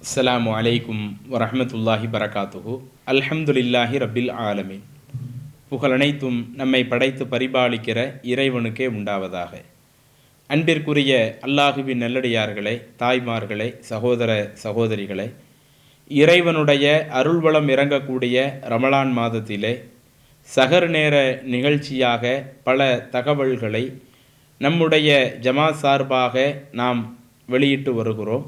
அஸ்ஸலாமு அலைக்கும் வரஹ்மத்துல்லாஹி பரகாத்துஹு. அல்ஹம்துலில்லாஹி ரப்பில் ஆலமீன். புகழனைத்தும் நம்மை படைத்து பரிபாலிக்கிற இறைவனுக்கே உண்டாவதாக. அன்பிற்குரிய அல்லாஹுவின் நல்லடியார்களே, தாய்மார்களே, சகோதர சகோதரிகளே, இறைவனுடைய அருள்வளம் இறங்கக்கூடிய ரமலான் மாதத்திலே சகர் நேர நிகழ்ச்சியாக பல தகவல்களை நம்முடைய ஜமாத் சார்பாக நாம் வெளியிட்டு வருகிறோம்.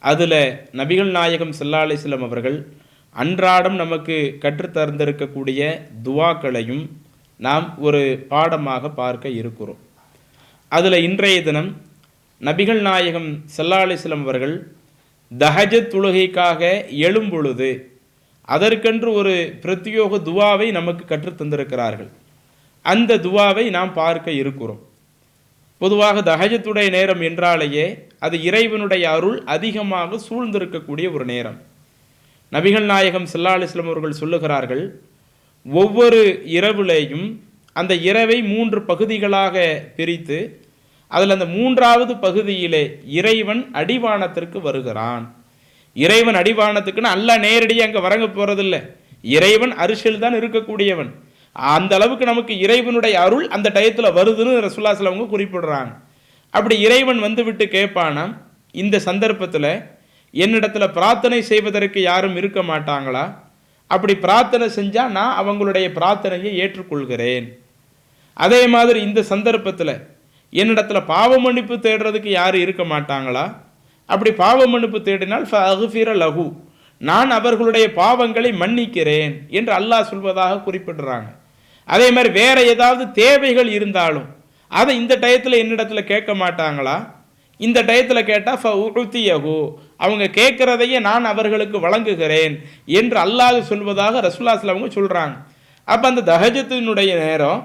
அதில் நபிகள் நாயகம் ஸல்லல்லாஹு அலைஹி வஸல்லம் அவர்கள் அன்றாடம் நமக்கு கற்றுத்தந்திருக்கக்கூடிய துவாக்களையும் நாம் ஒரு பாடமாக பார்க்க இருக்கிறோம். அதில் இன்றைய தினம் நபிகள் நாயகம் ஸல்லல்லாஹு அலைஹி வஸல்லம் அவர்கள் தஹஜத் தொழுகைக்காக எழும்பொழுது அதற்கென்று ஒரு பிரத்யோக துவாவை நமக்கு கற்றுத்தந்திருக்கிறார்கள். அந்த துவாவை நாம் பார்க்க இருக்கிறோம். பொதுவாக தஹஜத்துடைய நேரம் என்றாலேயே அது இறைவனுடைய அருள் அதிகமாக சூழ்ந்திருக்கக்கூடிய ஒரு நேரம். நபிகள் நாயகம் ஸல்லல்லாஹு அலைஹி வஸல்லம் அவர்கள் சொல்லுகிறார்கள், ஒவ்வொரு இரவிலேயும் அந்த இரவை 3 பகுதிகளாக பிரித்து அதில் அந்த 3வது பகுதியிலே இறைவன் அடிவானத்திற்கு வருகிறான். இறைவன் அடிவானத்துக்குன்னு அல்லாஹ் நேரடியாக அங்கே வரங்க போகிறதில்ல, இறைவன் அரிசில் தான் இருக்கக்கூடியவன். அந்த அளவுக்கு நமக்கு இறைவனுடைய அருள் அந்த டயத்தில் வருதுன்னு ரசூலுல்லாஹி ஸல்லல்லாஹு அலைஹி வஸல்லம் குறிப்பிடுறாங்க. அப்படி இறைவன் வந்துவிட்டு கேட்பானாம், இந்த சந்தர்ப்பத்தில் என்னிடத்தில் பிரார்த்தனை செய்வதற்கு யாரும் இருக்க மாட்டாங்களா? அப்படி பிரார்த்தனை செஞ்சால் நான் அவங்களுடைய பிரார்த்தனையை ஏற்றுக்கொள்கிறேன். அதே மாதிரி இந்த சந்தர்ப்பத்தில் என்னிடத்தில் பாவ மன்னிப்பு தேடுறதுக்கு யாரும் இருக்க மாட்டாங்களா? அப்படி பாவ மன்னிப்பு தேடினால் ஃபஅஃபிர லஹு, நான் அவர்களுடைய பாவங்களை மன்னிக்கிறேன் என்று அல்லாஹ் சொல்வதாக குறிப்பிடுறாங்க. அதே மாதிரி வேற ஏதாவது தேவைகள் இருந்தாலும் அதை இந்த டயத்தில் என்னிடத்தில் கேட்க மாட்டாங்களா? இந்த டயத்தில் கேட்டால் ஃபஉதியஹு, அவங்க கேட்குறதையே நான் அவர்களுக்கு வழங்குகிறேன் என்று அல்லாஹ் சொல்வதாக ரசூலுல்லாஹி ஸல்லல்லாஹு அலைஹி வஸல்லம் சொல்கிறாங்க. அப்போ அந்த தஹஜத்தினுடைய நேரம்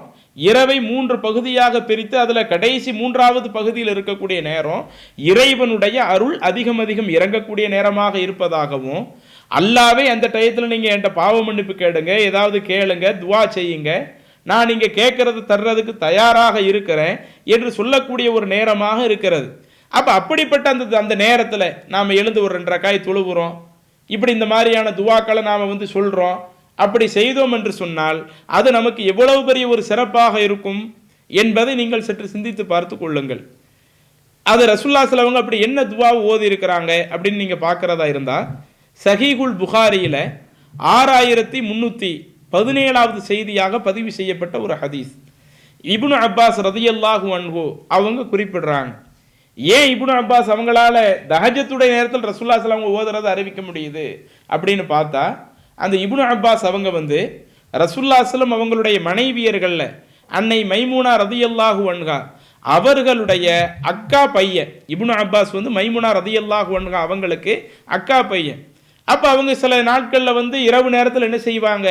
இரவை 3 பகுதியாக பிரித்து அதில் கடைசி 3வது பகுதியில் இருக்கக்கூடிய நேரம் இறைவனுடைய அருள் அதிகம் இறங்கக்கூடிய நேரமாக இருப்பதாகவும், அல்லாவே அந்த டயத்தில் நீங்கள் என்கிட்ட பாவ மன்னிப்பு கேளுங்க, ஏதாவது கேளுங்க, துவா செய்யுங்க, நான் நீங்கள் கேட்கறது தர்றதுக்கு தயாராக இருக்கிறேன் என்று சொல்லக்கூடிய ஒரு நேரமாக இருக்கிறது. அப்போ அப்படிப்பட்ட அந்த நேரத்தில் நாம் எழுந்து ஒரு 2 ரக்காய் தொழுகிறோம், இப்படி இந்த மாதிரியான துவாக்களை நாம் சொல்கிறோம். அப்படி செய்தோம் என்று சொன்னால் அது நமக்கு எவ்வளவு பெரிய ஒரு சிறப்பாக இருக்கும் என்பதை நீங்கள் சற்று சிந்தித்து பார்த்து கொள்ளுங்கள். அது ரசூலுல்லாஹி ஸல்லல்லாஹு அலைஹி வஸல்லம் அப்படி என்ன துவா ஓதி இருக்கிறாங்க அப்படின்னு நீங்கள் பார்க்குறதா இருந்தால் சஹீஹுல் புகாரியில் 6317வது செய்தியாக பதிவு செய்யப்பட்ட ஒரு ஹதீஸ். இப்னு அப்பாஸ் ரதியல்லாஹு அன்ஹு அவங்க குறிப்பிடுறாங்க. ஏன் இப்னு அப்பாஸ் அவங்களால தஹஜத்துடைய நேரத்தில் ரசூலுல்லாஹி ஸல்லல்லாஹு அலைஹி வஸல்லம் ஓதுறதை அறிவிக்க முடியுது அப்படின்னு பார்த்தா, அந்த இப்னு அப்பாஸ் அவங்க ரசூலுல்லாஹி ஸல்லல்லாஹு அலைஹி வஸல்லம் அவங்களுடைய மனைவியர்களில் அன்னை மைமூனா ரதியல்லாஹு அன்ஹா அவர்களுடைய அக்கா பையன். இப்னு அப்பாஸ் மைமூனா ரதியல்லாஹு அன்ஹா அவங்களுக்கு அக்கா பையன். அப்போ அவங்க சில நாட்களில் இரவு நேரத்தில் என்ன செய்வாங்க,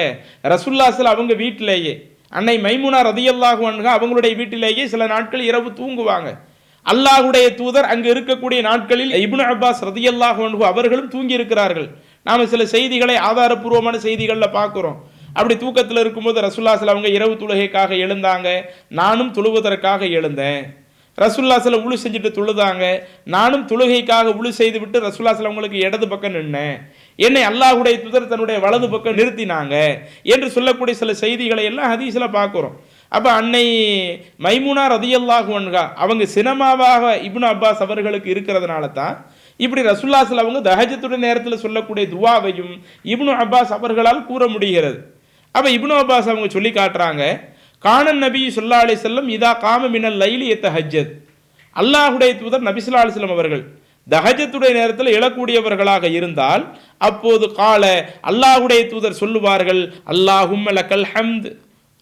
ரசூலுல்லாஹி ஸல்லல்லாஹு அலைஹி வஸல்லம் அவங்க வீட்டிலேயே, அன்னை மைமூனா ரதியல்லாஹு அன்ஹா அவங்களுடைய வீட்டிலேயே சில நாட்கள் இரவு தூங்குவாங்க. அல்லாஹுடைய தூதர் அங்கு இருக்கக்கூடிய நாட்களில் இப்னு அப்பாஸ் ரதியல்லாஹு அன்ஹு அவர்களும் தூங்கி இருக்கிறார்கள். நாம் சில செய்திகளை ஆதாரபூர்வமான செய்திகளில் பார்க்குறோம். அப்படி தூக்கத்தில் இருக்கும்போது ரசூலுல்லாஹி ஸல்லல்லாஹு அலைஹி வஸல்லம் அவங்க இரவு தொழுகைக்காக எழுந்தாங்க, நானும் தொழுவதற்காக எழுந்தேன். ரசூலுல்லாஹி ஸல்லல்லாஹு அலைஹி வஸல்லம் உளு செஞ்சுட்டு தொழுதாங்க, நானும் தொழுகைக்காக உளு செய்து விட்டு ரசூலுல்லாஹி ஸல்லல்லாஹு அலைஹி வஸல்லம் அவங்களுக்கு இடது பக்கம் நின்னேன், என்னை அல்லாஹுடைய தூதர் தன்னுடைய வலது பக்கம் நிறுத்தினாங்க என்று சொல்லக்கூடிய சில செய்திகளை எல்லாம் ஹதீஸில் பார்க்குறோம். அப்போ அன்னை மைமூனா ரதியல்லாஹு அன்ஹா அவங்க சினமாவாக இப்னு அப்பாஸ் அவர்களுக்கு இருக்கிறதுனால தான் இப்படி ரசூலுல்லாஹி ஸல்லல்லாஹு அலைஹி வஸல்லம் அவங்க தஹஜத்துடைய நேரத்தில் சொல்லக்கூடிய துவாவையும் இப்னு அப்பாஸ் அவர்களால் கூற முடிகிறது. அப்போ இப்னு அப்பாஸ் அவங்க சொல்லி காட்டுறாங்க, கானன் நபி ஸல்லல்லாஹு அலைஹி வஸல்லம் இதா காம மினல் லைலி யத்தஹஜ்ஜத், அல்லாஹுடைய தூதர் நபி ஸல்லல்லாஹு அலைஹி வஸல்லம் அவர்கள் தஹஜத்துடைய நேரத்தில் எழக்கூடியவர்களாக இருந்தால் அப்போது கால அல்லாஹுடைய தூதர் சொல்லுவார்கள், அல்லாஹும்ம லக்கல் ஹம்த்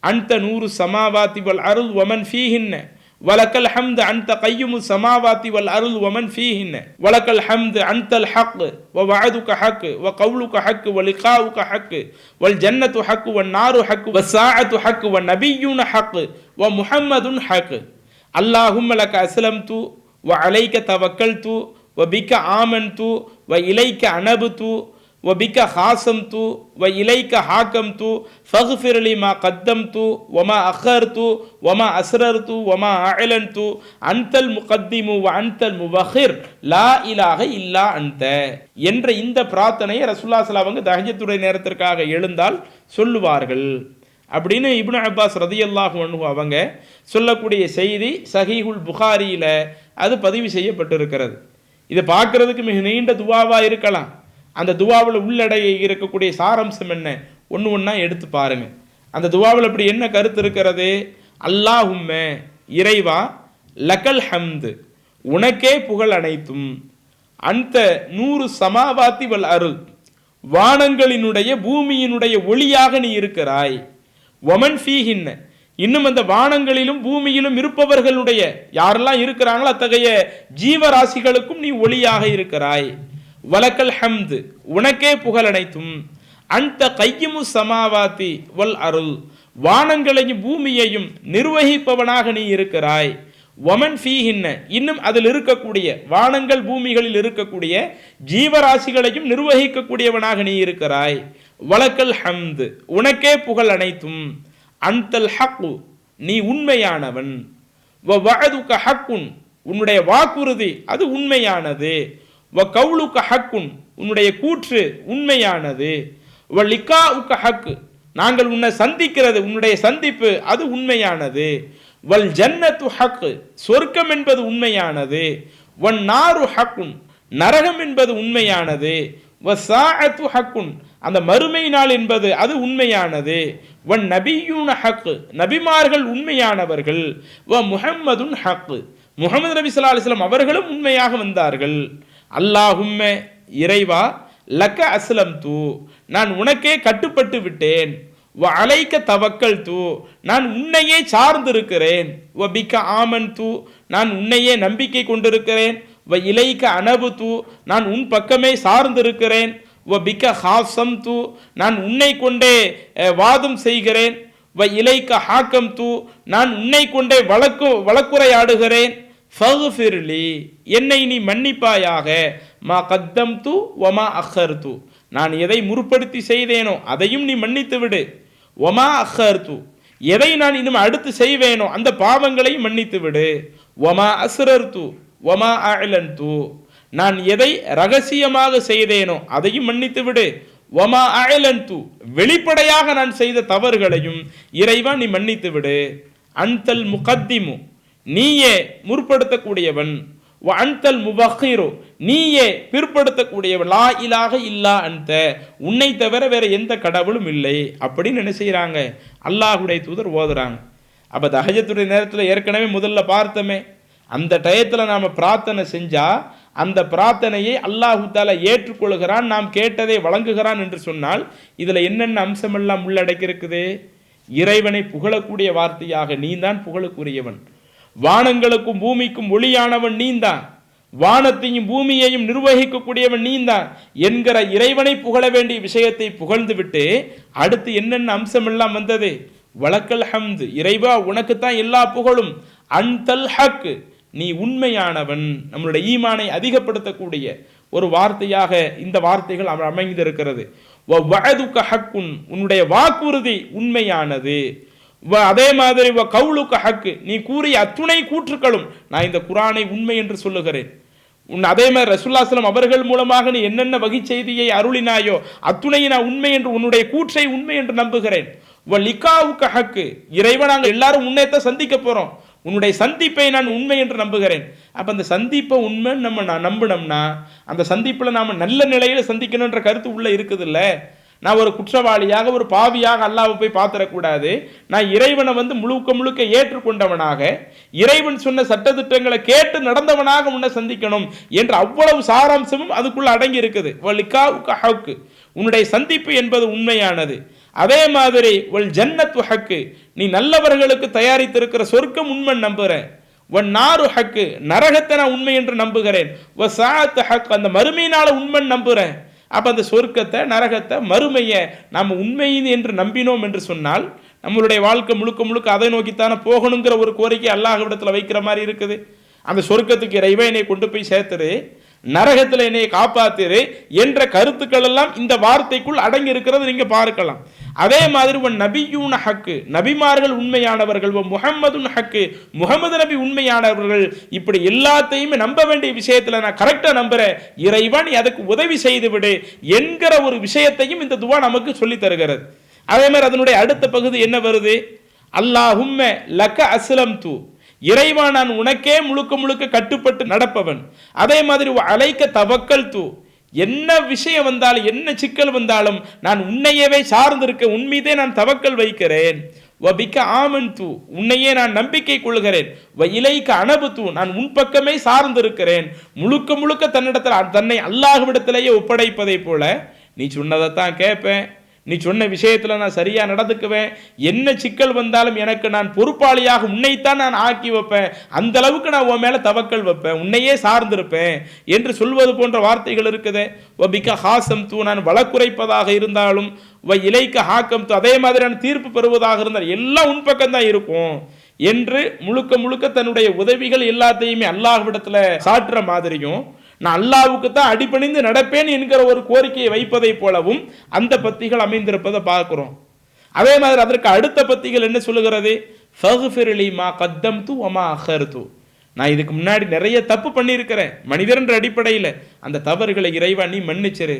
அன்த நூறு சமாவாத்தி வல் அருள் வமன் ஃபீஹின்ன வலக்கல் ஹம்த் அன்த கையுமு சமாவாத்தி வல் அருள் வமன் ஃபீஹின்ன வலக்கல் ஹம்த் அன்தல் ஹக் வ வஅதுக ஹக் வ கவுலுக ஹக் வ லிகாஉக ஹக் வல் ஜன்னத்து ஹக் வ நாரு ஹக் வ ஸாஅத்து ஹக் வ நபிய்யுன ஹக் வ முஹம்மதுன் ஹக் அல்லாஹும்ம லக அஸ்லம்து வ அலைக தவக்கல்து வ பிக ஆமன்து வ இலைக அனபது وبك خاصمت وإليك حاكمت فاغفر لي ما قدمت وما أخرت وما أسررت وما أعلنت أنت المقدم وأنت المؤخر لا إله إلا أنت என்ற இந்த பிரார்த்தனையை ரசூலுல்லாஹி ஸல்லல்லாஹு அலைஹி வஸல்லம் தஹஜ்ஜுடைய நேரத்திற்காக எழுந்தால் சொல்லுவார்கள் அப்படின்னு இப்னு அப்பாஸ் ரதியல்லாஹு அன்ஹு அவங்க சொல்லக்கூடிய செய்தி சஹீஹுல் புகாரியில் அது பதிவு செய்யப்பட்டிருக்கிறது. இதை பார்க்கறதுக்கு மிக நீண்ட துவாவாக இருக்கலாம். அந்த துவாவில் உள்ளடைய இருக்கக்கூடிய சாரம்சம் என்ன ஒன்று ஒன்றா எடுத்து பாருங்க. அந்த துவாவில் அப்படி என்ன கருத்து இருக்கிறது? அல்லாஹும்ம இறைவா, லக்கல் ஹம்து உனக்கே புகழ் அனைத்தும், அந்த 100 சமாவாத்தி வல் அருள் வானங்களினுடைய பூமியினுடைய ஒளியாக நீ இருக்கிறாய். ஒமன் ஃபீஹின்ன இன்னும் அந்த வானங்களிலும் பூமியிலும் இருப்பவர்களுடைய யாரெல்லாம் இருக்கிறாங்களோ அத்தகைய ஜீவராசிகளுக்கும் நீ ஒளியாக இருக்கிறாய். வலக்கல் ஹம்து உனக்கே புகழ் அனைத்தும், அந்த கையுமு சமாவாத்தி வல் அருள் வானங்களையும் பூமியையும் நிர்வகிப்பவனாக நீ இருக்கிறாய். ஒமன் ஃபீஹின்ன இன்னும் அதில் இருக்கக்கூடிய வானங்கள் பூமிகளில் இருக்கக்கூடிய ஜீவராசிகளையும் நிர்வகிக்கக்கூடியவனாக நீ இருக்கிறாய். வலக்கல் ஹம்து உனக்கே புகழ் அனைத்தும், அன்தல் ஹக்கு நீ உண்மையானவன், வ வஅதுக ஹக்குன் உன்னுடைய வாக்குறுதி அது உண்மையானது, வ கவுலுக ஹக்குன் உன்னுடைய கூற்று உண்மையானது, வ லிகாஉக ஹக்கு நாங்கள் உன்னை சந்திக்கிறது உன்னுடைய சந்திப்பு அது உண்மையானது, வல் ஜன்னத்து ஹக்கு சொர்க்கம் என்பது உண்மையானது, வன் நாரு ஹக்குன் நரகம் என்பது உண்மையானது, வ சாஅத்து ஹக்குன் அந்த மறுமை நாள் என்பது அது உண்மையானது, வன் நபியூன ஹக்கு நபிமார்கள் உண்மையானவர்கள், வ முஹம்மதுன் ஹக்கு முஹம்மது நபி ஸல்லல்லாஹு அலைஹி வஸல்லம் அவர்களும் உண்மையாக வந்தார்கள். அல்லாஹும்ம இறைவா, லக்க அஸ்லம்து நான் உனக்கே கட்டுப்பட்டு விட்டேன், வ அலைக்க தவக்கல்து நான் உன்னையே சார்ந்திருக்கிறேன், வ பிக்க ஆமன்து நான் உன்னையே நம்பிக்கை கொண்டிருக்கிறேன், வ இலைக்க அனபுது நான் உன் பக்கமே சார்ந்திருக்கிறேன், வ பிக்க ஹாசம்து நான் உன்னை கொண்டே வாதம் செய்கிறேன், வ இலைக்க ஹாக்கம்து நான் உன்னை கொண்டே வழக்குரையாடுகிறேன், ஃபக்ஃபிர்லி என்னை நீ மன்னிப்பாயாக, மா கத்தம்து வமா அஹர்து நான் எதை முற்படுத்தி செய்தேனோ அதையும் நீ மன்னித்து விடு, ஒமா அஹர்து எதை நான் இன்னும் அடுத்து செய்வேனோ அந்த பாவங்களையும் மன்னித்து விடு, ஒமா அஸ்ரர்து ஒமா அஅலன்து நான் எதை ரகசியமாக செய்தேனோ அதையும் மன்னித்து விடு, ஒமா அஅலன்து வெளிப்படையாக நான் செய்த தவறுகளையும் இறைவா நீ மன்னித்து விடு, அன்தல் முகத்திமு நீயே முற்படுத்தக்கூடியவன், அன்தல் முபக்கிரு நீயே பிற்படுத்தக்கூடியவன், லா இலாஹ இல்லா அன்த உன்னை தவிர வேற எந்த கடவுளும் இல்லை அப்படின்னு என்ன செய்யறாங்க அல்லாஹ்வுடைய தூதர் ஓதுறாங்க. அப்ப தஹஜ்ஜுடைய நேரத்தில் ஏற்கனவே முதல்ல பார்த்தோமே, அந்த டயத்தில் நாம் பிரார்த்தனை செஞ்சா அந்த பிரார்த்தனையை அல்லாஹு தஆலா ஏற்றுக்கொள்கிறான், நாம் கேட்டதை வழங்குகிறான் என்று சொன்னால் இதில் என்னென்ன அம்சமெல்லாம் உள்ளடக்கி இருக்குது? இறைவனை புகழக்கூடிய வார்த்தையாக நீதான் புகழுக்குரியவன், வானங்களுக்கும் பூமிக்கும் ஒளியானவன் நீந்தான், வானத்தையும் பூமியையும் நிர்வகிக்கக்கூடியவன் நீந்தான் என்கிற இறைவனை புகழ வேண்டிய விஷயத்தை புகழ்ந்து விட்டு அடுத்து என்னென்ன அம்சம் எல்லாம் வந்தது? வலக்கல் ஹம்து இறைவா உனக்குத்தான் எல்லா புகழும், அன்தல் ஹக் நீ உண்மையானவன். நம்மளுடைய ஈமானை அதிகப்படுத்தக்கூடிய ஒரு வார்த்தையாக இந்த வார்த்தைகள் அமைந்திருக்கிறது. வ வஅதுக ஹக்குன் உன்னுடைய வாக்குறுதி உண்மையானது, அதே மாதிரி வ கவுலுக ஹக்கு நீ கூறிய அத்துணை கூற்றுக்களும் நான் இந்த குர்ஆனை உண்மை என்று சொல்லுகிறேன். அதே மாதிரி ரசூலுல்லாஹி ஸல்லல்லாஹு அலைஹி வஸல்லம் அவர்கள் மூலமாக நீ என்னென்ன வகை செய்தியை அருளினாயோ அத்துணை நான் உண்மை என்று உன்னுடைய கூற்றை உண்மை என்று நம்புகிறேன். வ லிகாவுக ஹக்கு இறைவன் நாங்கள் எல்லாரும் உன்னைத்தான் சந்திக்க போறோம், உன்னுடைய சந்திப்பை நான் உண்மை என்று நம்புகிறேன். அப்ப அந்த சந்திப்பை உண்மைன்னு நம்ம நம்பினோம்னா அந்த சந்திப்பில் நாம நல்ல நிலையில சந்திக்கணுன்ற கருத்து உள்ள இருக்குது இல்ல. நான் ஒரு குற்றவாளியாக ஒரு பாவியாக அல்லாஹ்வை போய் பார்த்துடக்கூடாது, நான் இறைவனை முழுக்க முழுக்க ஏற்றுக்கொண்டவனாக இறைவன் சொன்ன சட்டத்திட்டங்களை கேட்டு நடந்தவனாக உன்னை சந்திக்கணும் என்ற அவ்வளவு சாராம்சமும் அதுக்குள்ள அடங்கி இருக்குது. உன்னுடைய சந்திப்பு என்பது உண்மையானது. அதே மாதிரி ஒல் ஜன்னத்து ஹக்கு நீ நல்லவர்களுக்கு தயாரித்திருக்கிற சொர்க்கம் உண்மை நம்புகிறேன். ஒன் நாரு ஹக்கு நரகத்தை நான் உண்மை என்று நம்புகிறேன். ஒ சாஅத் ஹக் அந்த மறுமையினால உண்மை நம்புகிறேன். அப்போ அந்த சொர்க்கத்தை நரகத்தை மறுமையை நாம் உண்மை என்று நம்பினோம் என்று சொன்னால் நம்மளுடைய வாழ்க்கை முழுக்க முழுக்க அதை நோக்கித்தானே போகணுங்கிற ஒரு கோரிக்கை அல்லாஹ்விடத்தில் வைக்கிற மாதிரி இருக்குது. அந்த சொர்க்கத்துக்கு இறைவனை கொண்டு போய் சேர்த்துரு, நரகத்தில் என்னை காப்பாத்திரு என்ற கருத்துக்கள் எல்லாம் இந்த வார்த்தைக்குள் அடங்கி இருக்கிறது நீங்க பார்க்கலாம். அதே மாதிரி நபியூன ஹக்கு, நபிமார்கள் உண்மையானவர்கள், முஹம்மதுன் ஹக்கு, முகமது நபி உண்மையானவர்கள், இப்படி எல்லாத்தையுமே நம்ப வேண்டிய விஷயத்துல நான் கரெக்டா நம்புறேன், இறைவன் அதுக்கு உதவி செய்து விடு என்கிற ஒரு விஷயத்தையும் இந்த துவா நமக்கு சொல்லி தருகிறது. அதே மாதிரி அதனுடைய அடுத்த பகுதி என்ன வருது? அல்லாஹும்ம லக அஸ்லம் தூ, இறைவா நான் உனக்கே முழுக்க முழுக்க கட்டுப்பட்டு நடப்பவன். அதே மாதிரி அலைக்க தவக்கல் தூ, என்ன விஷயம் வந்தாலும் என்ன சிக்கல் வந்தாலும் நான் உன்னையவே சார்ந்திருக்க, உன்மீதே நான் தவக்கல் வைக்கிறேன். வபிக்க ஆமன் தூ, உன்னையே நான் நம்பிக்கை கொள்கிறேன். வ இலைக்க அனபு தூ, நான் உன் பக்கமே சார்ந்திருக்கிறேன். முழுக்க முழுக்க தன்னிடத்தில் தன்னை அல்லாஹ்விடத்திலேயே ஒப்படைப்பதை போல நீ சொன்னதைத்தான் கேட்பேன், நீ சொன்ன விஷயத்துல நான் சரியா நடந்துக்குவேன், என்ன சிக்கல் வந்தாலும் எனக்கு நான் பொறுப்பாளியாக உன்னைத்தான் நான் ஆக்கி வைப்பேன், அந்த அளவுக்கு நான் உன் மேல தவக்கல் வைப்பேன், உன்னையே சார்ந்திருப்பேன் என்று சொல்வது போன்ற வார்த்தைகள் இருக்குது. வபிக்க ஹாசம் தூ, நான் வழக்குரைப்பதாக இருந்தாலும், வ இலைக்க ஹாக்கம் தூ, அதே மாதிரி நான் தீர்ப்பு பெறுவதாக இருந்தால் எல்லாம் உன் பக்கம் தான் இருக்கும் என்று முழுக்க முழுக்க தன்னுடைய உதவிகள் எல்லாத்தையுமே அல்லாஹ்விடத்துல சாட்டுற மாதிரியும், நான் அல்லாஹ்வுக்கு தான் அடிபணிந்து நடப்பேன் என்கிற ஒரு கோரிக்கையை வைப்பதை போலவும் அந்த பத்திகள் அமைந்திருப்பதை பார்க்கிறோம். அதே மாதிரி அதற்கு அடுத்த பத்திகள் என்ன சொல்லுகிறது? ஃபக்ஃபிர்லி மா கத்தம்து வமா அஹர்து, நான் இதுக்கு முன்னாடி நிறைய தப்பு பண்ணியிருக்கிறேன் மனிதர் என்ற அடிப்படையில், அந்த தவறுகளை இறைவா நீ மன்னிச்சிரு.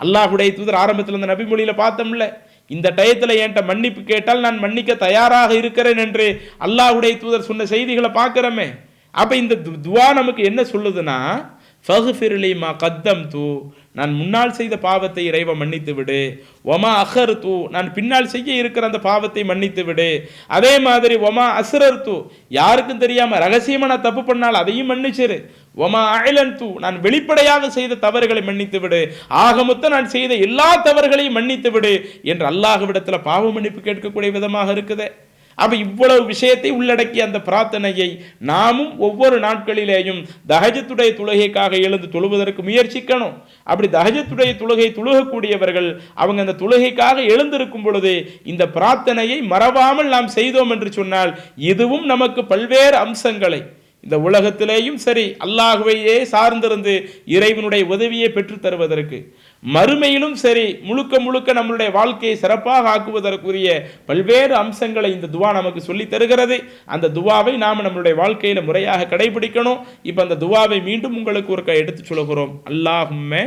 அல்லாஹ்வுடைய தூதர் ஆரம்பத்தில் அந்த நபிமொழியில பார்த்தோம்ல, இந்த டயத்தில் என்கிட்ட மன்னிப்பு கேட்டால் நான் மன்னிக்க தயாராக இருக்கிறேன் என்று அல்லாஹ்வுடைய தூதர் சொன்ன செய்திகளை பார்க்கிறோமே. அப்ப இந்த துவா நமக்கு என்ன சொல்லுதுன்னா, ஃபக்ஃபிர்லி மா கத்தம்து, நான் முன்னால் செய்த பாவத்தை இறைவா மன்னித்து விடு. ஒமா அஹர்து, நான் பின்னால் செய்ய இருக்கிற அந்த பாவத்தை மன்னித்து விடு. அதே மாதிரி ஒமா அஸ்ரர்து, யாருக்கும் தெரியாம ரகசியமா நான் தப்பு பண்ணால் அதையும் மன்னிச்சிரு. ஒமா அயலன்து, நான் வெளிப்படையாக செய்த தவறுகளை மன்னித்து விடு. ஆக மொத்தம் நான் செய்த எல்லா தவறுகளையும் மன்னித்து விடு என்று அல்லாஹ்விடத்துல பாவ மன்னிப்பு கேட்கக்கூடிய விதமாக இருக்குது. அப்ப இவ்வளவு விஷயத்தை உள்ளடக்கிய அந்த பிரார்த்தனையை நாமும் ஒவ்வொரு நாட்களிலேயும் தஹஜத்துடைய தொழுகைக்காக எழுந்து தொழுவதற்கு முயற்சிக்கணும். அப்படி தஹஜத்துடைய தொழுகை தொழுகக்கூடியவர்கள் அவங்க அந்த தொழுகைக்காக எழுந்திருக்கும் பொழுது இந்த பிரார்த்தனையை மறவாமல் நாம் செய்தோம் என்று சொன்னால் இதுவும் நமக்கு பல்வேறு அம்சங்களை இந்த உலகத்திலேயும் சரி அல்லாஹ்வையே சார்ந்திருந்து இறைவனுடைய உதவியை பெற்று தருவதற்கு, மறுமையிலும் சரி முழுக்க முழுக்க நம்மளுடைய வாழ்க்கையை சிறப்பாக ஆக்குவதற்குரிய பல்வேறு அம்சங்களை இந்த துவா நமக்கு சொல்லி தருகிறது. அந்த துவாவை நாம் நம்மளுடைய வாழ்க்கையில முறையாக கடைபிடிக்கணும். இப்ப அந்த துவாவை மீண்டும் உங்களுக்கு ஒரு எடுத்து சொல்கிறோம். அல்லாஹும்ம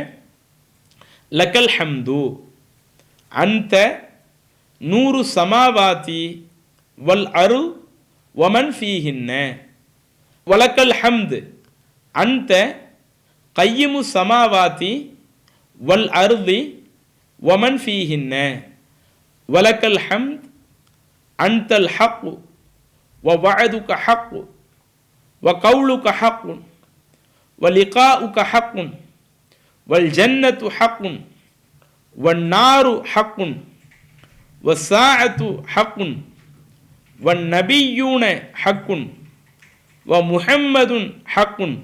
லக்கல் ஹம்து அன்த நூறு சமாவாதி வல் அருள் வமன் ஃபீஹின்ன வலக்கல் ஹம்து அன்த கையிமு சமாவாதி வல் அர்தி வமன் ஃபீஹின்ன வலக்கல் ஹம்த் அன்தல் ஹக் வ வஅதுக ஹக் வ கௌலுக ஹக் வ லிகாஉக ஹக் வல் ஜன்னத்து ஹக் வன் நாரு ஹக் வ ஸாஅத்து ஹக் வன் நபியூன ஹக் வ முஹம்மதுன் ஹக்குன்.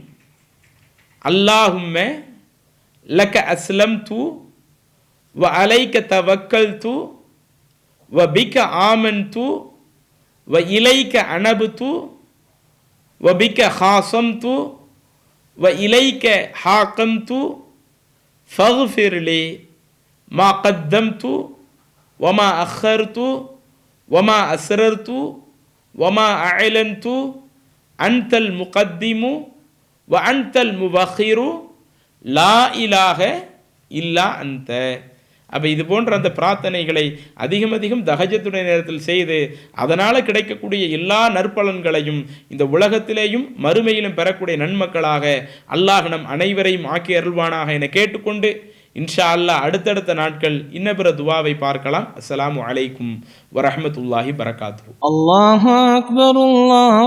அல்லாஹும்ம லக அஸ்லம்து வ அலைக தவக்கல்து வ பிக ஆமன்து வ இலைக அனபுது வ பிக ஹாசம்து வ இலைக ஹாக்கம்து ஃபக்ஃபிர்லி மா கத்தம்து வ மா அஹர்து வ மா அஸ்ரர்து வ மா அஅலன்து அன்தல் முகத்திமு வ அன்தல் முவஹிரு லா இலாஹ இல்லா அன்த. அப்போ இது போன்ற அந்த பிரார்த்தனைகளை அதிகம் அதிகம் தஹஜத்துடைய நேரத்தில் செய்து அதனால் கிடைக்கக்கூடிய எல்லா நற்பலன்களையும் இந்த உலகத்திலேயும் மறுமையிலும் பெறக்கூடிய நன்மக்களாக அல்லாஹ் நம் அனைவரையும் ஆக்கி அருள்வானாக என கேட்டுக்கொண்டு இன்ஷா அல்லாஹ் அடுத்தடுத்த நாட்கள் இன்னபிற துவாவை பார்க்கலாம். அஸ்ஸலாமு அலைக்கும் வரஹ்மத்துல்லாஹி பரகாத்துஹு. அல்லாஹு அக்பர், அல்லாஹ்